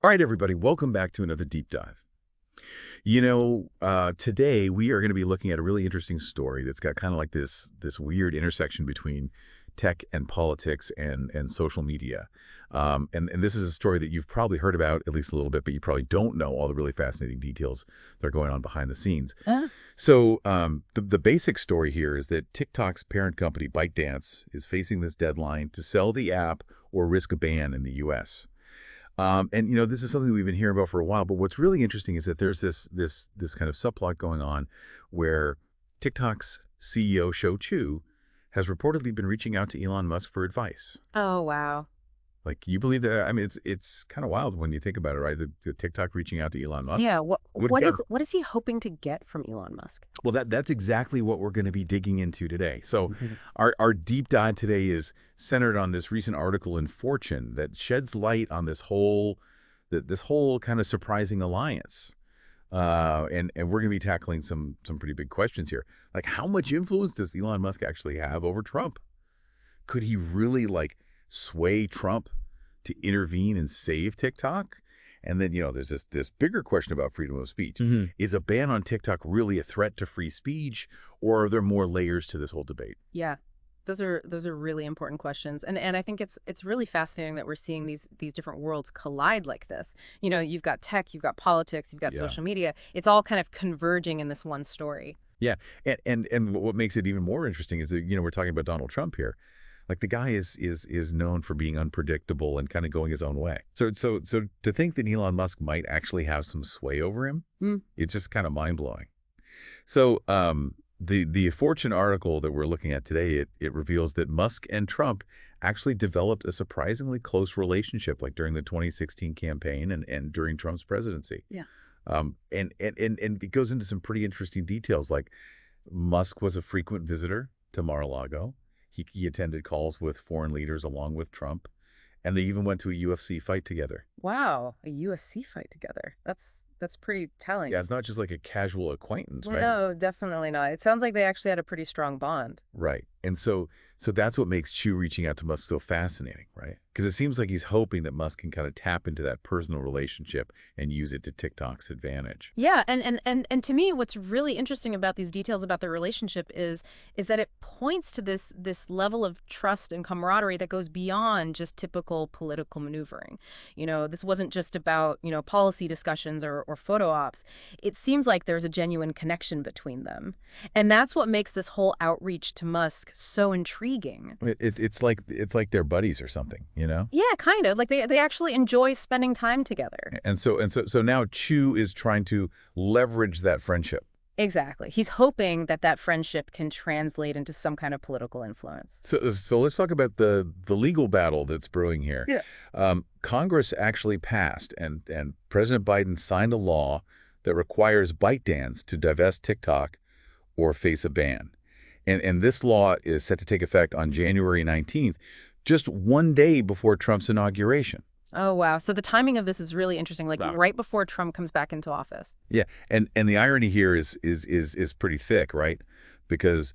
All right, everybody, welcome back to another deep dive. Today we are going to be looking at a really interesting story that's got kind of like this weird intersection between tech and politics and social media. And this is a story that you've probably heard about at least a little bit, but you probably don't know all the really fascinating details that are going on behind the scenes. Uh, So the basic story here is that TikTok's parent company, ByteDance, is facing this deadline to sell the app or risk a ban in the U.S. And this is something we've been hearing about for a while. But what's really interesting is that there's this kind of subplot going on where TikTok's CEO, Shou Chu, has reportedly been reaching out to Elon Musk for advice. oh, wow. Like, you believe that? I mean, it's kind of wild when you think about it, right? The TikTok reaching out to Elon Musk. Yeah, what What, what yeah. is he hoping to get from Elon Musk? Well, that's exactly what we're going to be digging into today. So Mhm. our deep dive today is centered on this recent article in Fortune that sheds light on this whole kind of surprising alliance. And we're going to be tackling some pretty big questions here. Like, how much influence does Elon Musk actually have over Trump? Could he really sway Trump to intervene and save TikTok? And then, there's this bigger question about freedom of speech. Mhm. Is a ban on TikTok really a threat to free speech, or are there more layers to this whole debate? Yeah, those are really important questions, and I think it's really fascinating that we're seeing these different worlds collide like this. You've got tech, you've got politics, you've got Yeah. social media. It's all kind of converging in this one story. Yeah. And what makes it even more interesting is that, we're talking about Donald Trump here. Like, the guy is known for being unpredictable and kind of going his own way. So to think that Elon Musk might actually have some sway over him, Mm. it's just kind of mind-blowing. So the Fortune article that we're looking at today, it reveals that Musk and Trump actually developed a surprisingly close relationship, like during the 2016 campaign and during Trump's presidency. Yeah. And it goes into some pretty interesting details, like Musk was a frequent visitor to Mar-a-Lago. He attended calls with foreign leaders along with Trump, and they even went to a UFC fight together. Wow, a UFC fight together. That's pretty telling. Yeah, it's not just like a casual acquaintance, right? No, definitely not. It sounds like they actually had a pretty strong bond. Right. And so that's what makes Chu reaching out to Musk so fascinating, right? Because it seems like he's hoping that Musk can kind of tap into that personal relationship and use it to TikTok's advantage. Yeah, and to me, what's really interesting about these details about their relationship is that it points to this level of trust and camaraderie that goes beyond just typical political maneuvering. This wasn't just about policy discussions or photo ops. It seems like there's a genuine connection between them, and that's what makes this whole outreach to Musk so intriguing. It's like they're buddies or something, Yeah, kind of like they actually enjoy spending time together. And so now Chu is trying to leverage that friendship. Exactly. He's hoping that friendship can translate into some kind of political influence. So let's talk about the legal battle that's brewing here. Yeah. Congress actually passed, and President Biden signed a law that requires ByteDance to divest TikTok or face a ban. And this law is set to take effect on January 19th, just one day before Trump's inauguration. Oh, wow. So the timing of this is really interesting, like Wow. right before Trump comes back into office. Yeah, and the irony here is pretty thick, right? Because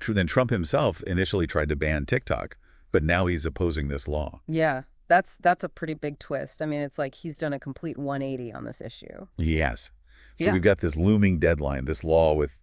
then Trump himself initially tried to ban TikTok, but now he's opposing this law. Yeah, that's a pretty big twist. I mean, it's like he's done a complete 180 on this issue. Yes. So Yeah. we've got this looming deadline, this law with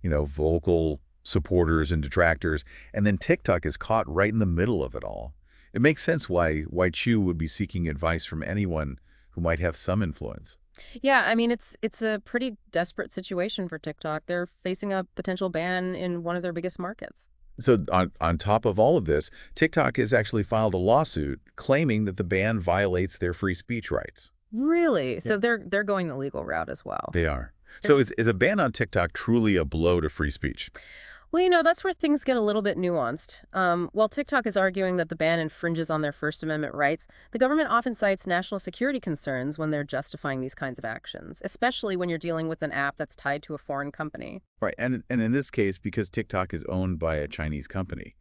vocal supporters and detractors, and then TikTok is caught right in the middle of it all. It makes sense why Chu would be seeking advice from anyone who might have some influence. Yeah, I mean, it's a pretty desperate situation for TikTok. They're facing a potential ban in one of their biggest markets. So on top of all of this, TikTok has actually filed a lawsuit claiming that the ban violates their free speech rights. Really? So they're going the legal route as well. They are. So is a ban on TikTok truly a blow to free speech? Well, that's where things get a little bit nuanced. While TikTok is arguing that the ban infringes on their First Amendment rights, the government often cites national security concerns when they're justifying these kinds of actions, especially when you're dealing with an app that's tied to a foreign company. Right. And in this case, because TikTok is owned by a Chinese company,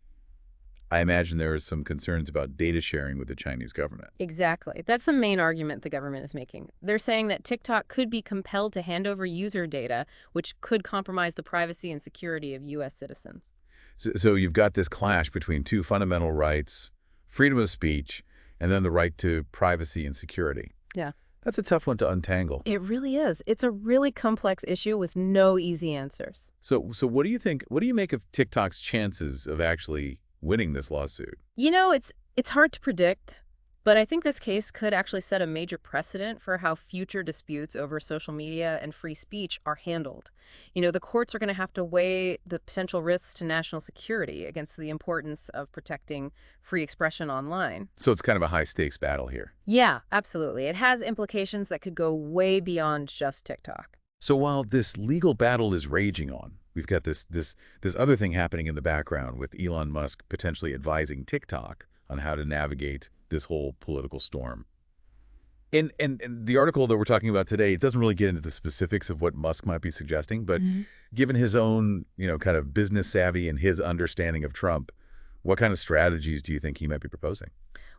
I imagine there are some concerns about data sharing with the Chinese government. Exactly. That's the main argument the government is making. They're saying that TikTok could be compelled to hand over user data, which could compromise the privacy and security of U.S. citizens. So you've got this clash between two fundamental rights, freedom of speech, and then the right to privacy and security. Yeah. That's a tough one to untangle. It really is. It's a really complex issue with no easy answers. So what do you think, what do you make of TikTok's chances of actually winning this lawsuit? It's hard to predict, but I think this case could actually set a major precedent for how future disputes over social media and free speech are handled. The courts are going to have to weigh the potential risks to national security against the importance of protecting free expression online. So it's kind of a high stakes battle here. Yeah, absolutely. It has implications that could go way beyond just TikTok. So while this legal battle is raging on, we've got this other thing happening in the background with Elon Musk potentially advising TikTok on how to navigate this whole political storm. And the article that we're talking about today, it doesn't really get into the specifics of what Musk might be suggesting, but given his own, kind of business savvy and his understanding of Trump, what kind of strategies do you think he might be proposing?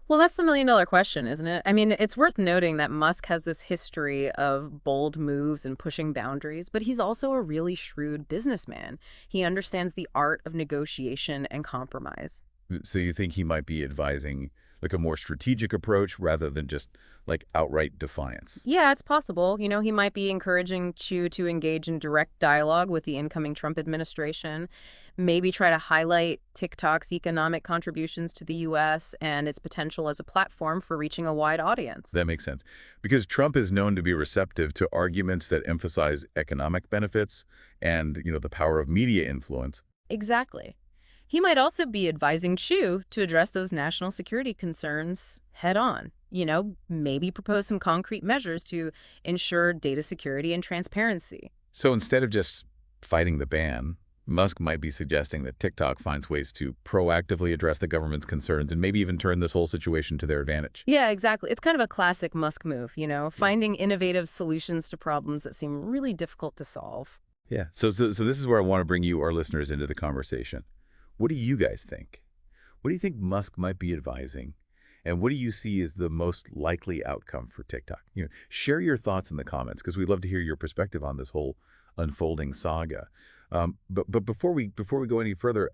Well, that's the million-dollar question, isn't it? I mean, it's worth noting that Musk has this history of bold moves and pushing boundaries, but he's also a really shrewd businessman. He understands the art of negotiation and compromise. So you think he might be advising like a more strategic approach rather than just like outright defiance? Yeah, it's possible. He might be encouraging Chu to engage in direct dialogue with the incoming Trump administration, maybe try to highlight TikTok's economic contributions to the U.S. and its potential as a platform for reaching a wide audience. That makes sense. Because Trump is known to be receptive to arguments that emphasize economic benefits and, the power of media influence. Exactly. He might also be advising Chu to address those national security concerns head on. Maybe propose some concrete measures to ensure data security and transparency. So instead of just fighting the ban, Musk might be suggesting that TikTok finds ways to proactively address the government's concerns and maybe even turn this whole situation to their advantage. Yeah, exactly. It's kind of a classic Musk move, finding innovative solutions to problems that seem really difficult to solve. Yeah. So this is where I want to bring you, our listeners, into the conversation. What do you guys think? What do you think Musk might be advising? And what do you see as the most likely outcome for TikTok? Share your thoughts in the comments because we'd love to hear your perspective on this whole unfolding saga. But before we go any further,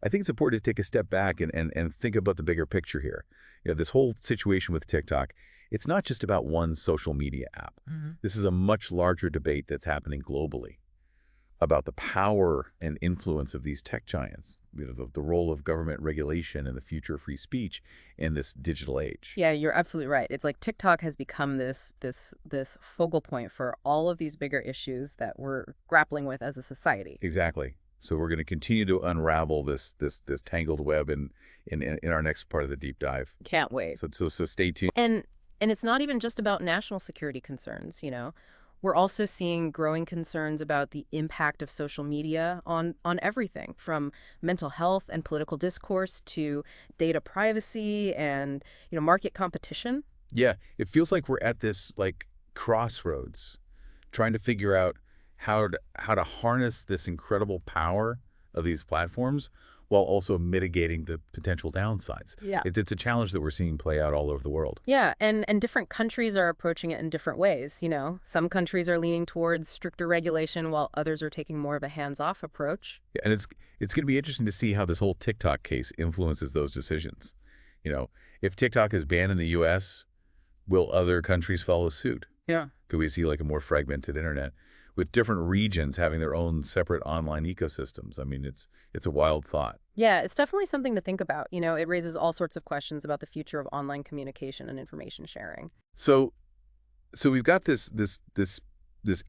I think it's important to take a step back and think about the bigger picture here. This whole situation with TikTok, it's not just about one social media app. This is a much larger debate that's happening globally about the power and influence of these tech giants, the role of government regulation and the future of free speech in this digital age. Yeah, you're absolutely right. It's like TikTok has become this focal point for all of these bigger issues that we're grappling with as a society. Exactly. So we're going to continue to unravel this tangled web in our next part of the deep dive. Can't wait. So stay tuned. And it's not even just about national security concerns. We're also seeing growing concerns about the impact of social media on everything from mental health and political discourse to data privacy and, market competition. Yeah, it feels like we're at this like crossroads trying to figure out how to harness this incredible power of these platforms while also mitigating the potential downsides. Yeah. It's a challenge that we're seeing play out all over the world. Yeah, and different countries are approaching it in different ways. Some countries are leaning towards stricter regulation while others are taking more of a hands-off approach. Yeah, and it's going to be interesting to see how this whole TikTok case influences those decisions. If TikTok is banned in the U.S., will other countries follow suit? Yeah. Could we see like a more fragmented internet with different regions having their own separate online ecosystems? I mean, it's a wild thought. Yeah, it's definitely something to think about. It raises all sorts of questions about the future of online communication and information sharing. So we've got this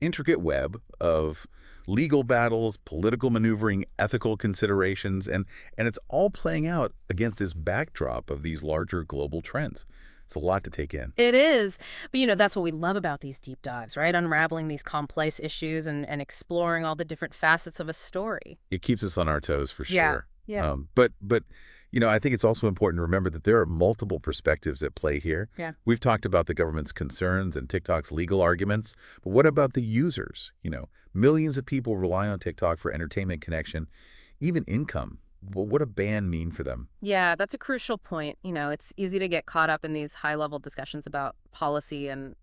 intricate web of legal battles, political maneuvering, ethical considerations, and it's all playing out against this backdrop of these larger global trends. It's a lot to take in. It is. But, that's what we love about these deep dives, right? Unraveling these complex issues and exploring all the different facets of a story. It keeps us on our toes for sure. Yeah. But I think it's also important to remember that there are multiple perspectives at play here. Yeah. We've talked about the government's concerns and TikTok's legal arguments, but what about the users? Millions of people rely on TikTok for entertainment, connection, even income. Well, what a ban mean for them? Yeah, that's a crucial point. It's easy to get caught up in these high-level discussions about policy and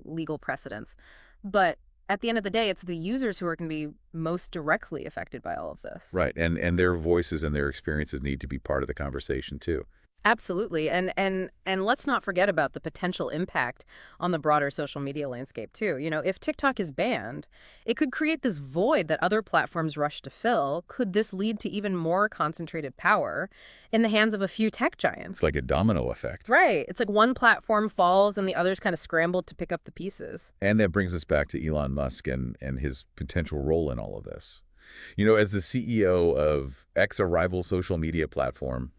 legal precedents. But at the end of the day, it's the users who are going to be most directly affected by all of this. Right, and their voices and their experiences need to be part of the conversation too. Absolutely. And let's not forget about the potential impact on the broader social media landscape too. If TikTok is banned, it could create this void that other platforms rush to fill. Could this lead to even more concentrated power in the hands of a few tech It's giants? like a domino effect. Right. It's like one platform falls and the others kind of scramble to pick up the pieces. And that brings us back to Elon Musk and his potential role in all of this. As the CEO of X, a rival social media platform,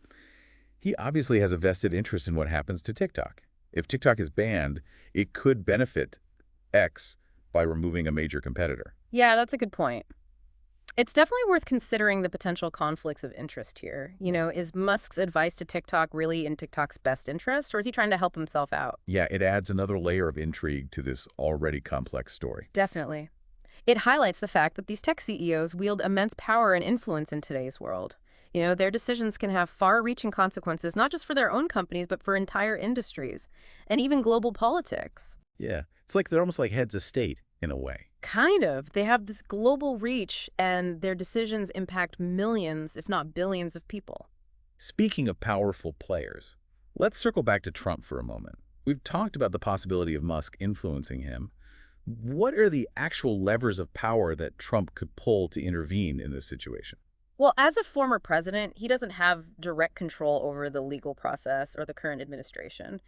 he obviously has a vested interest in what happens to TikTok. If TikTok is banned, it could benefit X by removing a major competitor. Yeah, that's a good point. It's definitely worth considering the potential conflicts of interest here. Is Musk's advice to TikTok really in TikTok's best interest, or is he trying to help himself out? Yeah, it adds another layer of intrigue to this already complex story. Definitely. It highlights the fact that these tech CEOs wield immense power and influence in today's world. Their decisions can have far-reaching consequences, not just for their own companies, but for entire industries and even global politics. Yeah, it's like they're almost like heads of state in a way. Kind of. They have this global reach, and their decisions impact millions, if not billions, of people. Speaking of powerful players, let's circle back to Trump for a moment. We've talked about the possibility of Musk influencing him. What are the actual levers of power that Trump could pull to intervene in this situation? Well, as a former president, he doesn't have direct control over the legal process or the current administration,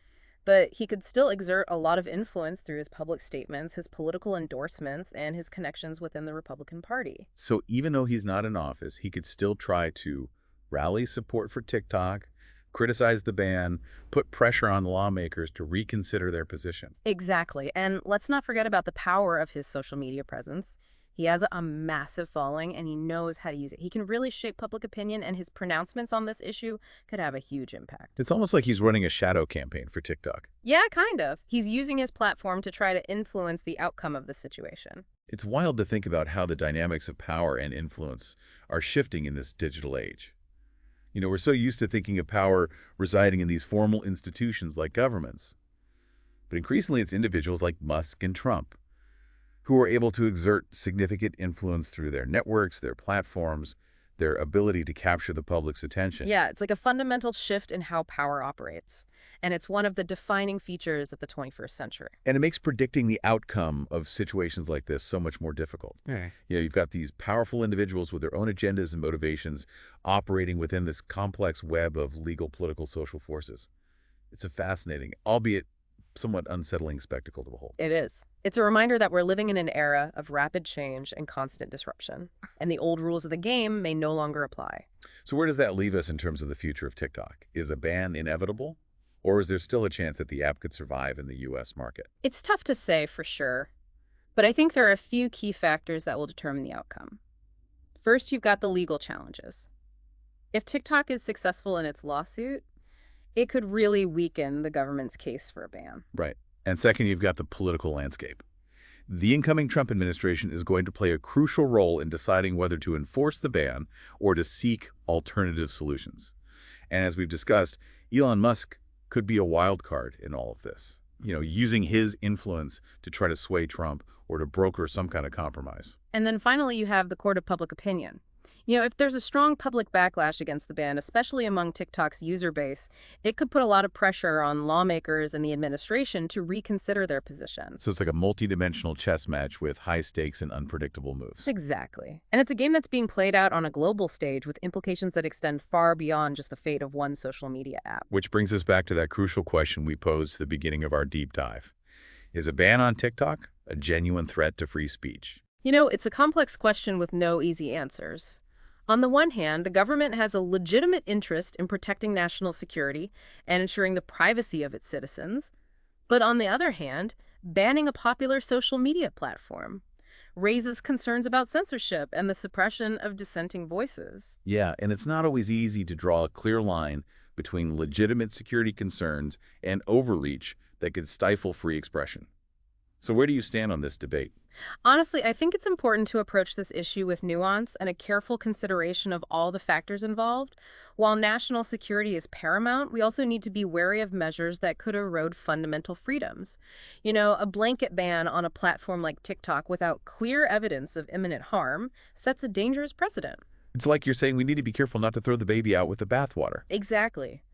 but he could still exert a lot of influence through his public statements, his political endorsements, and his connections within the Republican Party. So even though he's not in office, he could still try to rally support for TikTok, criticize the ban, put pressure on lawmakers to reconsider their position. Exactly. And let's not forget about the power of his social media presence. He has a massive following and he knows how to use it. He can really shape public opinion, and his pronouncements on this issue could have a huge impact. It's almost like he's running a shadow campaign for TikTok. Yeah, kind of. He's using his platform to try to influence the outcome of the situation. It's wild to think about how the dynamics of power and influence are shifting in this digital age. We're so used to thinking of power residing in these formal institutions like governments. But increasingly, it's individuals like Musk and Trump who are able to exert significant influence through their networks, their platforms, their ability to capture the public's attention. Yeah, it's like a fundamental shift in how power operates. And it's one of the defining features of the 21st century. And it makes predicting the outcome of situations like this so much more difficult. Yeah. You've got these powerful individuals with their own agendas and motivations operating within this complex web of legal, political, social forces. It's a fascinating, albeit somewhat unsettling spectacle to behold. It is. It's a reminder that we're living in an era of rapid change and constant disruption, and the old rules of the game may no longer apply. So where does that leave us in terms of the future of TikTok? Is a ban inevitable? Or is there still a chance that the app could survive in the U.S. market? It's tough to say for sure, but I think there are a few key factors that will determine the outcome. First, you've got the legal challenges. If TikTok is successful in its lawsuit, it could really weaken the government's case for a ban. Right. And second, you've got the political landscape. The incoming Trump administration is going to play a crucial role in deciding whether to enforce the ban or to seek alternative solutions. And as we've discussed, Elon Musk could be a wild card in all of this, using his influence to try to sway Trump or to broker some kind of compromise. And then finally, you have the court of public opinion. If there's a strong public backlash against the ban, especially among TikTok's user base, it could put a lot of pressure on lawmakers and the administration to reconsider their position. So it's like a multi-dimensional chess match with high stakes and unpredictable moves. Exactly. And it's a game that's being played out on a global stage with implications that extend far beyond just the fate of one social media app. Which brings us back to that crucial question we posed at the beginning of our deep dive. Is a ban on TikTok a genuine threat to free speech? It's a complex question with no easy answers. On the one hand, the government has a legitimate interest in protecting national security and ensuring the privacy of its citizens. But on the other hand, banning a popular social media platform raises concerns about censorship and the suppression of dissenting voices. Yeah, and it's not always easy to draw a clear line between legitimate security concerns and overreach that could stifle free expression. So where do you stand on this debate? Honestly, I think it's important to approach this issue with nuance and a careful consideration of all the factors involved. While national security is paramount, we also need to be wary of measures that could erode fundamental freedoms. A blanket ban on a platform like TikTok without clear evidence of imminent harm sets a dangerous precedent. It's like you're saying we need to be careful not to throw the baby out with the bathwater. Exactly.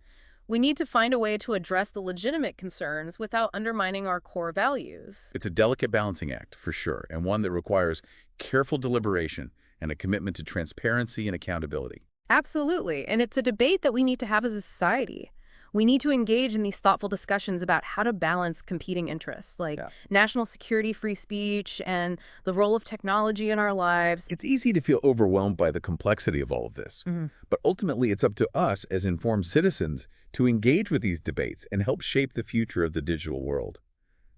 We need to find a way to address the legitimate concerns without undermining our core values. It's a delicate balancing act, for sure, and one that requires careful deliberation and a commitment to transparency and accountability. Absolutely. And it's a debate that we need to have as a society. We need to engage in these thoughtful discussions about how to balance competing interests, like Yeah. national security, free speech, and the role of technology in our lives. It's easy to feel overwhelmed by the complexity of all of this, Mhm. but ultimately it's up to us as informed citizens to engage with these debates and help shape the future of the digital world.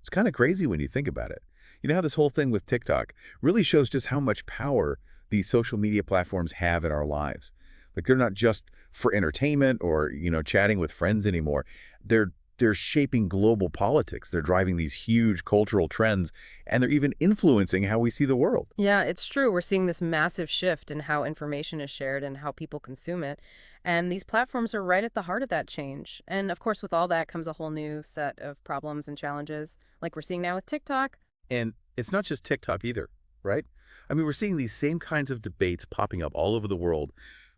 It's kind of crazy when you think about it. You know how this whole thing with TikTok really shows just how much power these social media platforms have in our lives. Like they're not just for entertainment or, chatting with friends anymore. They're shaping global politics. They're driving these huge cultural trends, and they're even influencing how we see the world. Yeah, it's true. We're seeing this massive shift in how information is shared and how people consume it. And these platforms are right at the heart of that change. And of course, with all that comes a whole new set of problems and challenges, like we're seeing now with TikTok. And it's not just TikTok either, right? I mean, we're seeing these same kinds of debates popping up all over the world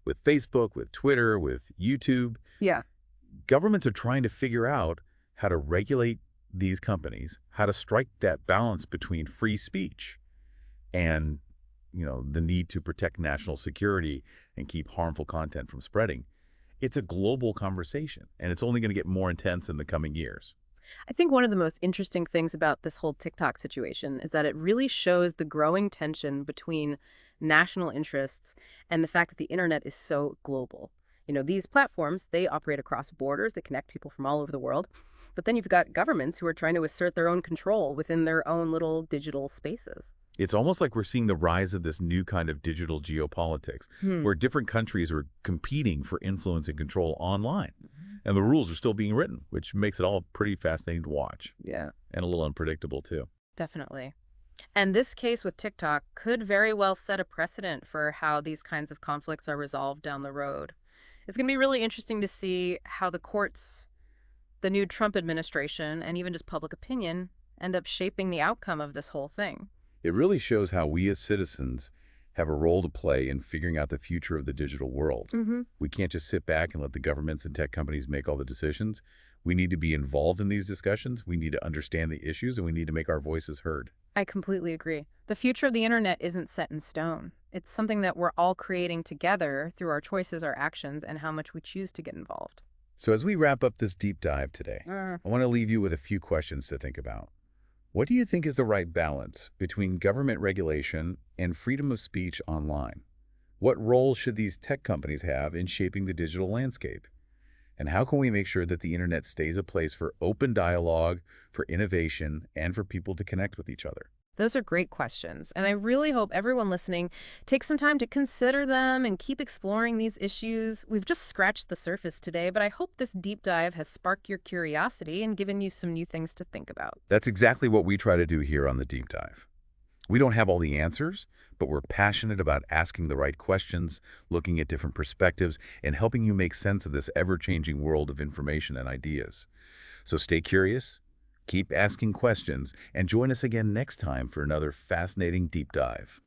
with Facebook, with Twitter, with YouTube. Yeah. Governments are trying to figure out how to regulate these companies, how to strike that balance between free speech and, the need to protect national security and keep harmful content from spreading. It's a global conversation, and it's only going to get more intense in the coming years. I think one of the most interesting things about this whole TikTok situation is that it really shows the growing tension between national interests and the fact that the internet is so global. These platforms, they operate across borders, they connect people from all over the world. But then you've got governments who are trying to assert their own control within their own little digital spaces. It's almost like we're seeing the rise of this new kind of digital geopolitics, Hmm. where different countries are competing for influence and control online. And the rules are still being written, which makes it all pretty fascinating to watch Yeah. and a little unpredictable, too. Definitely. And this case with TikTok could very well set a precedent for how these kinds of conflicts are resolved down the road. It's going to be really interesting to see how the courts, the new Trump administration, and even just public opinion end up shaping the outcome of this whole thing. It really shows how we as citizens have a role to play in figuring out the future of the digital world. Mm-hmm. We can't just sit back and let the governments and tech companies make all the decisions. We need to be involved in these discussions. We need to understand the issues, and we need to make our voices heard. I completely agree. The future of the internet isn't set in stone. It's something that we're all creating together through our choices, our actions, and how much we choose to get involved. So as we wrap up this deep dive today, I want to leave you with a few questions to think about. What do you think is the right balance between government regulation and freedom of speech online? What role should these tech companies have in shaping the digital landscape? And how can we make sure that the internet stays a place for open dialogue, for innovation, and for people to connect with each other? Those are great questions, and I really hope everyone listening takes some time to consider them and keep exploring these issues. We've just scratched the surface today, but I hope this deep dive has sparked your curiosity and given you some new things to think about. That's exactly what we try to do here on the Deep Dive. We don't have all the answers, but we're passionate about asking the right questions, looking at different perspectives, and helping you make sense of this ever-changing world of information and ideas. So stay curious, keep asking questions, and join us again next time for another fascinating deep dive.